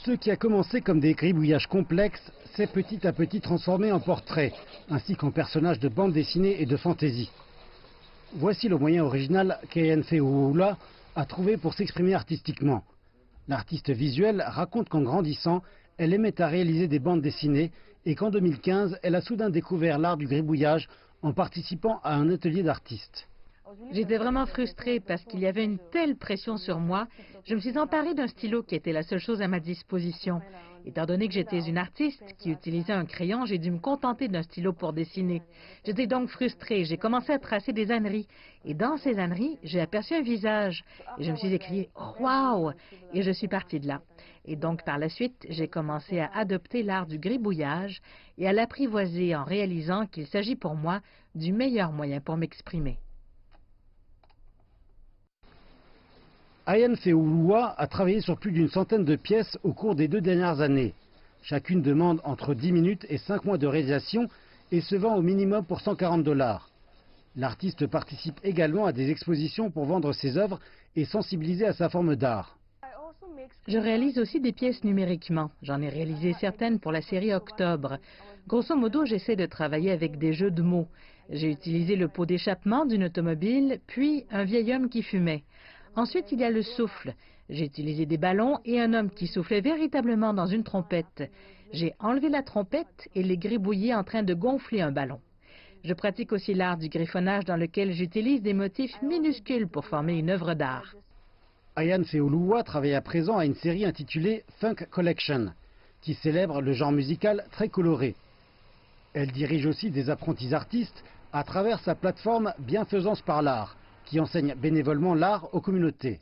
Ce qui a commencé comme des gribouillages complexes s'est petit à petit transformé en portraits, ainsi qu'en personnages de bande dessinée et de fantaisie. Voici le moyen original qu'Ayan Feouloula a trouvé pour s'exprimer artistiquement. L'artiste visuelle raconte qu'en grandissant, elle aimait à réaliser des bandes dessinées et qu'en 2015, elle a soudain découvert l'art du gribouillage en participant à un atelier d'artistes. J'étais vraiment frustrée parce qu'il y avait une telle pression sur moi. Je me suis emparée d'un stylo qui était la seule chose à ma disposition. Étant donné que j'étais une artiste qui utilisait un crayon, j'ai dû me contenter d'un stylo pour dessiner. J'étais donc frustrée. J'ai commencé à tracer des âneries. Et dans ces âneries, j'ai aperçu un visage. Et je me suis écrié « Waouh !» Et je suis partie de là. Et donc, par la suite, j'ai commencé à adopter l'art du gribouillage et à l'apprivoiser en réalisant qu'il s'agit pour moi du meilleur moyen pour m'exprimer. Ayan Feouloua a travaillé sur plus d'une centaine de pièces au cours des 2 dernières années. Chacune demande entre 10 minutes et 5 mois de réalisation et se vend au minimum pour 140 $. L'artiste participe également à des expositions pour vendre ses œuvres et sensibiliser à sa forme d'art. Je réalise aussi des pièces numériquement. J'en ai réalisé certaines pour la série Octobre. Grosso modo, j'essaie de travailler avec des jeux de mots. J'ai utilisé le pot d'échappement d'une automobile, puis un vieil homme qui fumait. Ensuite, il y a le souffle. J'ai utilisé des ballons et un homme qui soufflait véritablement dans une trompette. J'ai enlevé la trompette et l'ai gribouillé en train de gonfler un ballon. Je pratique aussi l'art du griffonnage dans lequel j'utilise des motifs minuscules pour former une œuvre d'art. Ayan Feouloua travaille à présent à une série intitulée Funk Collection, qui célèbre le genre musical très coloré. Elle dirige aussi des apprentis artistes à travers sa plateforme Bienfaisance par l'art, qui enseigne bénévolement l'art aux communautés.